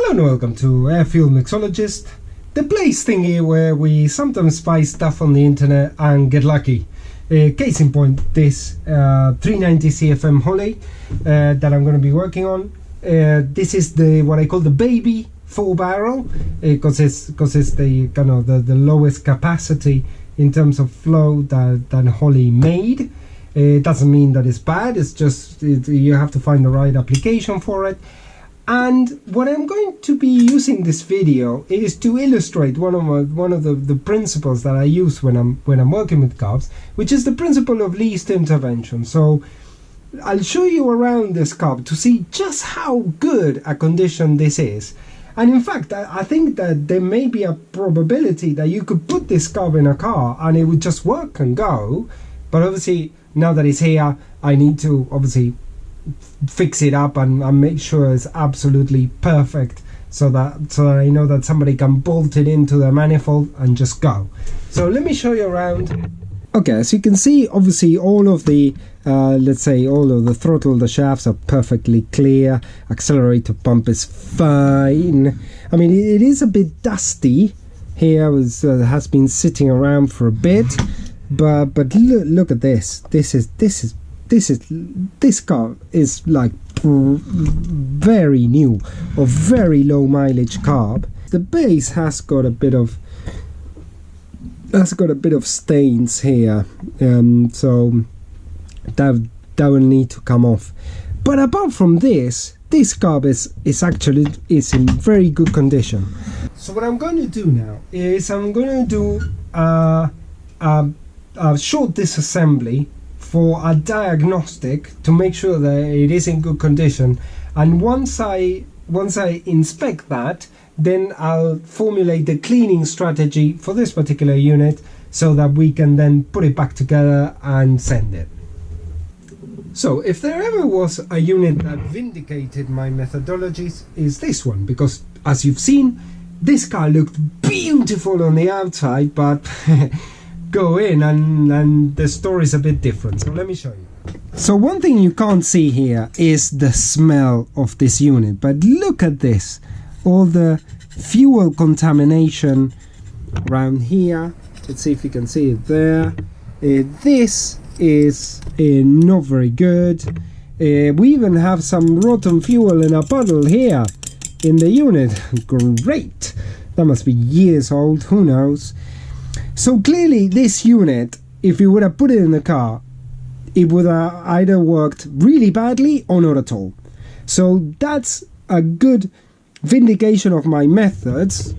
Hello and welcome to Airfield Mixologist, the place thingy where we sometimes buy stuff on the internet and get lucky. Case in point, this 390 CFM Holley that I'm going to be working on. This is the what I call the baby 4-barrel because it's the kind of the lowest capacity in terms of flow that Holley made. It doesn't mean that it's bad. It's just you have to find the right application for it. And what I'm going to be using this video is to illustrate one of the principles that I use when I'm working with carbs, which is the principle of least intervention. So I'll show you around this carb to see just how good a condition this is. And in fact, I think that there may be a probability that you could put this carb in a car and it would just work and go. But obviously, now that it's here, I need to obviously fix it up and make sure it's absolutely perfect so that I know that somebody can bolt it into the manifold and just go. So let me show you around. Okay, as you can see, obviously all of the let's say all of the throttle, the shafts are perfectly clear. Accelerator pump is fine. I mean, it is a bit dusty here. It has been sitting around for a bit, but look at this. This car is like very new or very low mileage carb. The base has got a bit of stains here, so that will need to come off. But apart from this carb is actually in very good condition. So what I'm going to do now is I'm going to do a short disassembly for a diagnostic to make sure that it is in good condition, and once I inspect that, then I'll formulate the cleaning strategy for this particular unit so that we can then put it back together and send it. So if there ever was a unit that vindicated my methodologies, is this one, because as you've seen, this car looked beautiful on the outside, but go in and the story's a bit different. So let me show you. So one thing you can't see here is the smell of this unit, but look at this, all the fuel contamination around here. Let's see if you can see it there. This is not very good. We even have some rotten fuel in a puddle here in the unit. Great, that must be years old, who knows. So clearly this unit, if you would have put it in the car, it would have either worked really badly or not at all. So that's a good vindication of my methods.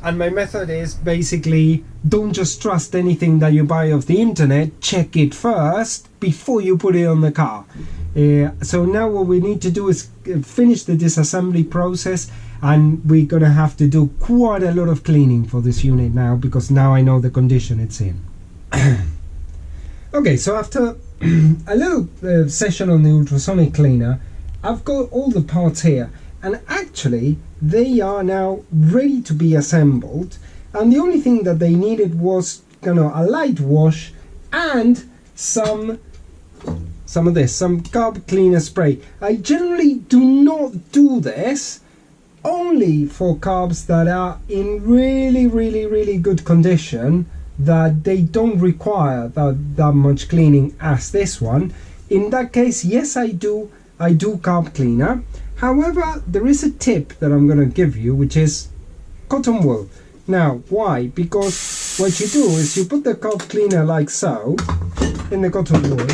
And my method is basically, don't just trust anything that you buy off the internet, check it first before you put it on the car. So now what we need to do is finish the disassembly process, and we're gonna have to do quite a lot of cleaning for this unit now, because now I know the condition it's in. Okay, so after a little session on the ultrasonic cleaner, I've got all the parts here, and actually they are now ready to be assembled, and the only thing that they needed was a light wash and some carb cleaner spray. I generally do not do this, only for carbs that are in really good condition, that they don't require that much cleaning as this one. In that case, yes, I do carb cleaner. However, there is a tip that I'm going to give you, which is cotton wool. Now, why? Because what you do is you put the carb cleaner like so in the cotton wool,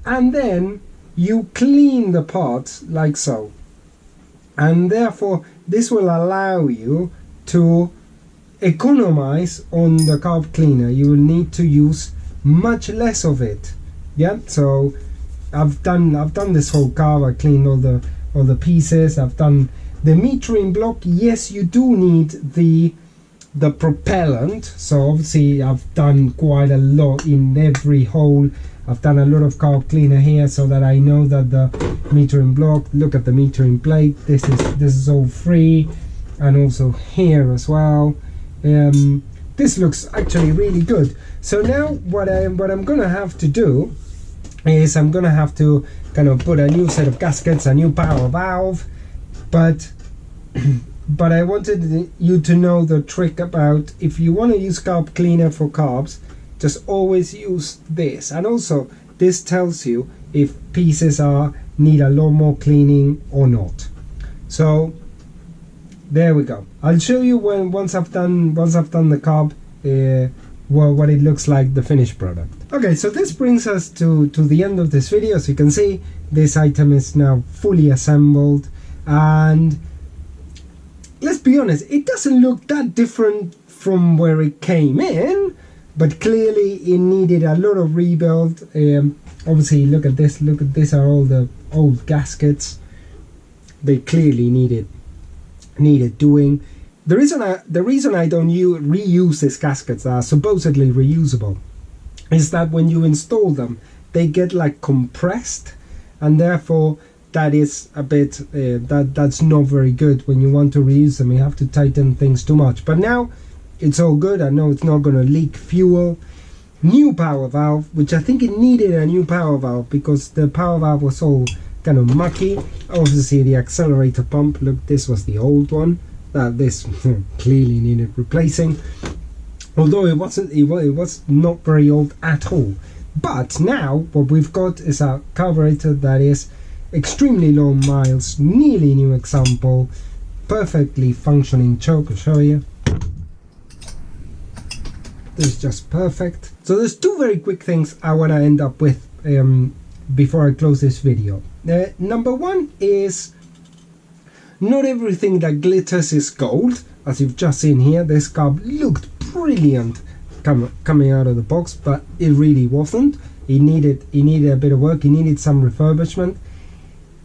and then you clean the parts like so, and therefore this will allow you to economize on the carb cleaner. You will need to use much less of it. Yeah, so I've done this whole carb. I cleaned all the pieces. I've done the metering block. Yes, you do need the propellant, so obviously I've done quite a lot in every hole. I've done a lot of carb cleaner here so that I know that the metering block, look at the metering plate, this is all free, and also here as well. This looks actually really good. So now what I'm gonna have to do is I'm gonna have to put a new set of gaskets, a new power valve, but but I wanted you to know the trick about if you want to use carb cleaner for carbs, just always use this. And also this tells you if pieces need a lot more cleaning or not. So there we go. I'll show you once I've done the carb what it looks like, the finished product. Okay, so this brings us to the end of this video. As you can see, this item is now fully assembled, and let's be honest, it doesn't look that different from where it came in, but clearly it needed a lot of rebuild. Obviously, look at this. These are all the old gaskets. They clearly needed doing. The reason I don't reuse these gaskets that are supposedly reusable is that when you install them, they get like compressed, and therefore that is a bit that's not very good. When you want to reuse them, you have to tighten things too much. But now it's all good. I know it's not going to leak fuel. New power valve, which I think it needed a new power valve because the power valve was all kind of mucky. Obviously the accelerator pump, look, this was the old one. This clearly needed replacing, although it was not very old at all. But now what we've got is a carburetor that is extremely low miles, nearly new example, perfectly functioning choke. I'll show you. This is just perfect. So there's two very quick things I want to end up with before I close this video. Number one is, not everything that glitters is gold. As you've just seen here, this carb looked brilliant coming out of the box, but it really wasn't. It needed a bit of work. It needed some refurbishment.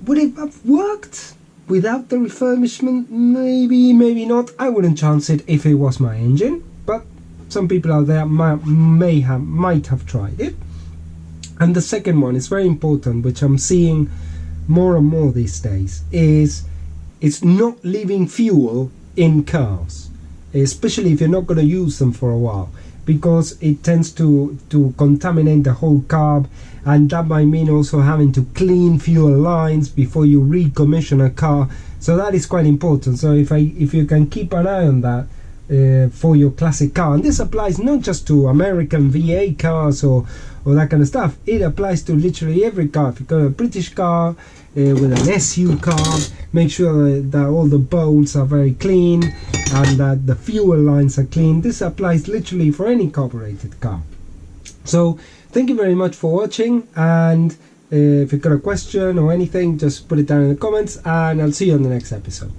Would it have worked without the refurbishment? Maybe, maybe not. I wouldn't chance it if it was my engine, but some people out there might have tried it. And the second one is very important, which I'm seeing more and more these days, is it's not leaving fuel in cars, especially if you're not going to use them for a while, because it tends to contaminate the whole carb, and that might mean also having to clean fuel lines before you recommission a car. So that is quite important. So if you can keep an eye on that for your classic car, and this applies not just to American VA cars or that kind of stuff, it applies to literally every car. If you've got a British car with an SU carb, make sure that all the bolts are very clean and that the fuel lines are clean. This applies literally for any carbureted car. So thank you very much for watching, and if you've got a question or anything, just put it down in the comments, and I'll see you on the next episode.